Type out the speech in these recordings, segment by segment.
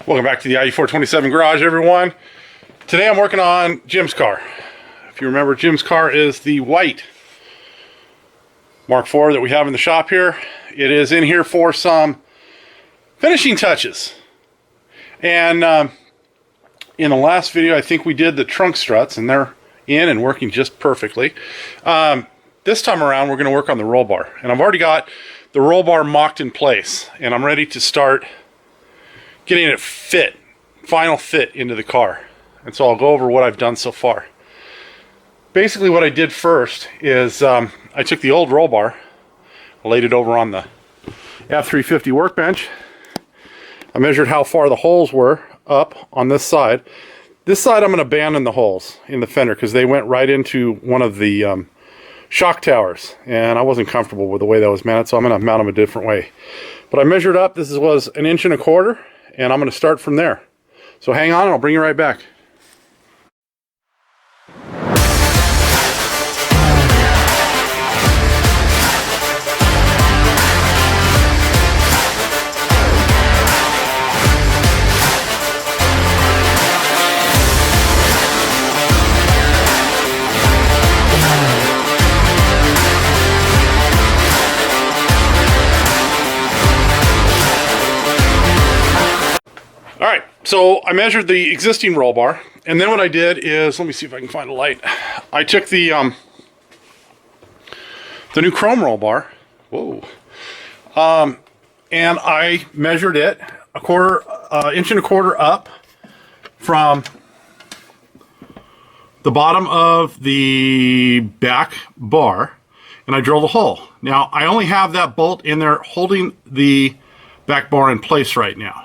Welcome back to the IE427 garage, everyone. Today I'm working on Jim's car. If you remember, Jim's car is the white Mk4 that we have in the shop here. It is in here for some finishing touches. And in the last video, I think we did the trunk struts, and they're in and working just perfectly. This time around, we're going to work on the roll bar. And I've already got the roll bar mocked in place, and I'm ready to start getting it final fit into the car. And so I'll go over what I've done so far. Basically what I did first is I took the old roll bar, I laid it over on the F350 workbench. I measured how far the holes were up on this side. This side I'm going to abandon the holes in the fender because they went right into one of the shock towers, and I wasn't comfortable with the way that was mounted, so I'm going to mount them a different way. But I measured up, this was 1.25 inches, and I'm going to start from there. So hang on and I'll bring you right back. Alright, so I measured the existing roll bar, and then what I did is, let me see if I can find a light. I took the new chrome roll bar, and I measured it 1.25 inches up from the bottom of the back bar, and I drilled a hole. Now, I only have that bolt in there holding the back bar in place right now.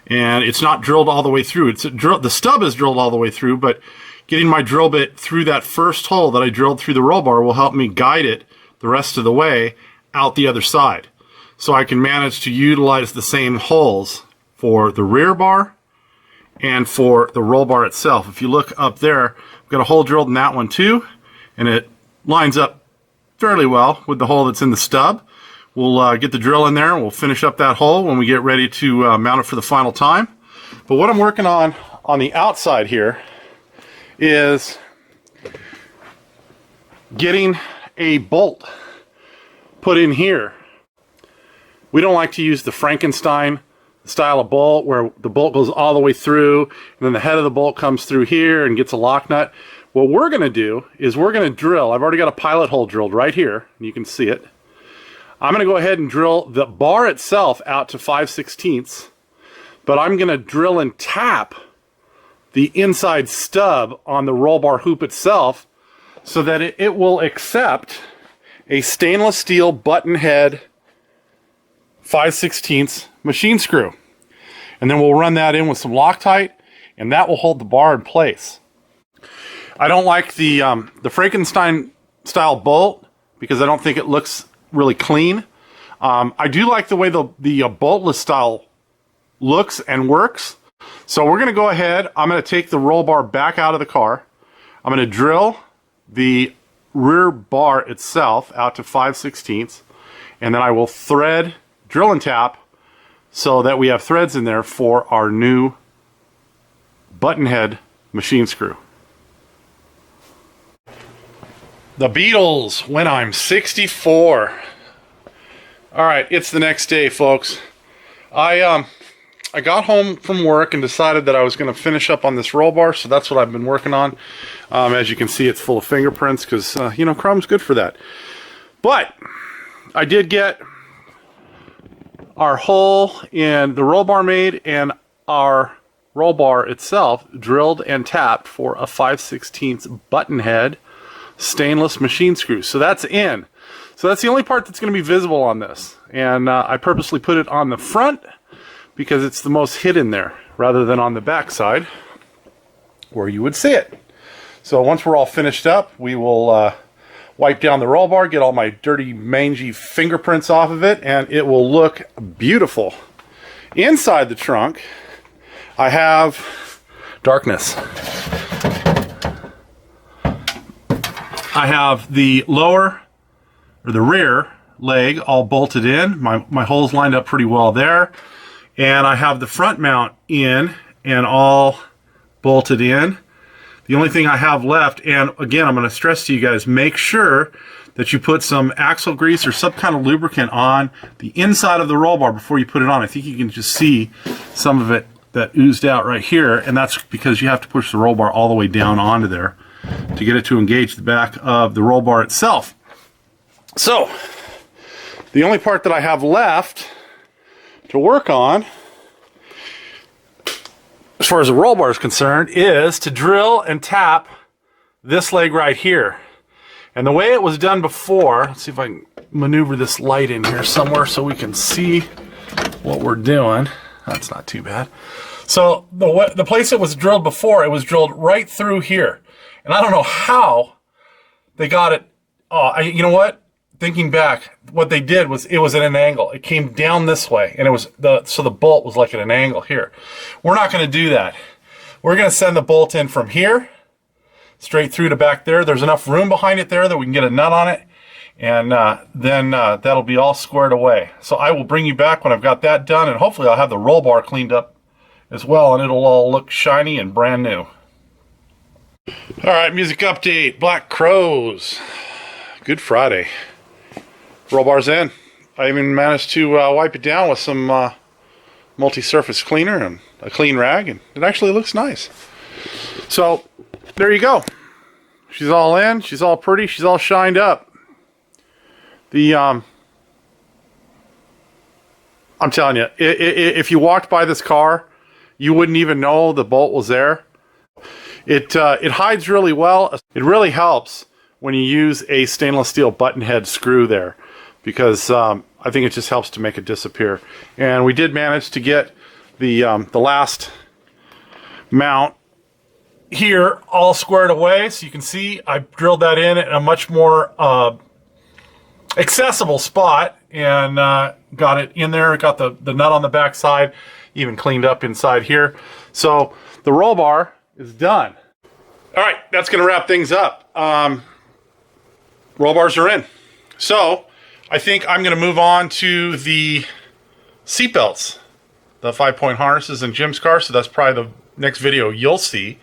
And it's not drilled all the way through. The stub is drilled all the way through, but getting my drill bit through that first hole that I drilled through the roll bar will help me guide it the rest of the way out the other side. So I can manage to utilize the same holes for the rear bar and for the roll bar itself. If you look up there, I've got a hole drilled in that one too, and it lines up fairly well with the hole that's in the stub. We'll get the drill in there and we'll finish up that hole when we get ready to mount it for the final time. But what I'm working on the outside here is getting a bolt put in here. We don't like to use the Frankenstein style of bolt where the bolt goes all the way through and then the head of the bolt comes through here and gets a lock nut. What we're going to do is we're going to drill. I've already got a pilot hole drilled right here, and you can see it. I'm going to go ahead and drill the bar itself out to 5/16, but I'm going to drill and tap the inside stub on the roll bar hoop itself so that it will accept a stainless steel button head 5/16 machine screw. And then we'll run that in with some Loctite, and that will hold the bar in place. I don't like the Frankenstein style bolt because I don't think it looks really clean. I do like the way the boltless style looks and works. So we're going to go ahead. I'm going to take the roll bar back out of the car. I'm going to drill the rear bar itself out to 5/16, and then I will thread, drill and tap so that we have threads in there for our new button head machine screw. The Beatles, When I'm 64. All right, it's the next day, folks. I got home from work and decided that I was going to finish up on this roll bar, so that's what I've been working on. As you can see, it's full of fingerprints because, chrome's good for that. But I did get our hole in the roll bar made and our roll bar itself drilled and tapped for a 5/16 button head stainless machine screw. So that's in. So that's the only part that's going to be visible on this. And I purposely put it on the front because it's the most hidden there rather than on the back side where you would see it. So once we're all finished up, we will wipe down the roll bar, get all my dirty, mangy fingerprints off of it, and it will look beautiful. Inside the trunk, I have darkness. I have the lower, or the rear leg all bolted in. My holes lined up pretty well there. And I have the front mount in and all bolted in. The only thing I have left, and again, I'm going to stress to you guys, make sure that you put some axle grease or some kind of lubricant on the inside of the roll bar before you put it on. I think you can just see some of it that oozed out right here, and that's because you have to push the roll bar all the way down onto there to get it to engage the back of the roll bar itself. So, the only part that I have left to work on, as far as the roll bar is concerned, is to drill and tap this leg right here. And the way it was done before, let's see if I can maneuver this light in here somewhere so we can see what we're doing. That's not too bad. So the place it was drilled before, it was drilled right through here. And I don't know how they got it. You know what? Thinking back, what they did was it was at an angle. It came down this way, and it was so the bolt was like at an angle here. We're not going to do that. We're going to send the bolt in from here straight through to back there. There's enough room behind it there that we can get a nut on it, and then that'll be all squared away. So I will bring you back when I've got that done, and hopefully I'll have the roll bar cleaned up as well, and it'll all look shiny and brand new. All right, music update. Black Crows. Good Friday. Roll bar's in. I even managed to wipe it down with some multi-surface cleaner and a clean rag, and it actually looks nice. So there you go. She's all in. She's all pretty. She's all shined up. I'm telling you, if you walked by this car, you wouldn't even know the bolt was there. It hides really well. It really helps when you use a stainless steel button head screw there, because I think it just helps to make it disappear. And we did manage to get the last mount here all squared away, so you can see I drilled that in a much more accessible spot, and got it in there, got the nut on the back side, even cleaned up inside here. So the roll bar is done. All right, that's going to wrap things up. Roll bars are in. So I think I'm going to move on to the seatbelts, the 5-point harnesses in Jim's car. So that's probably the next video you'll see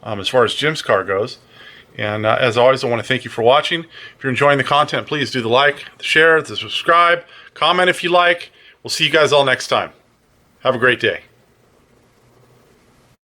as far as Jim's car goes. And as always, I want to thank you for watching. If you're enjoying the content, please do the like, the share, the subscribe, comment if you like. We'll see you guys all next time. Have a great day.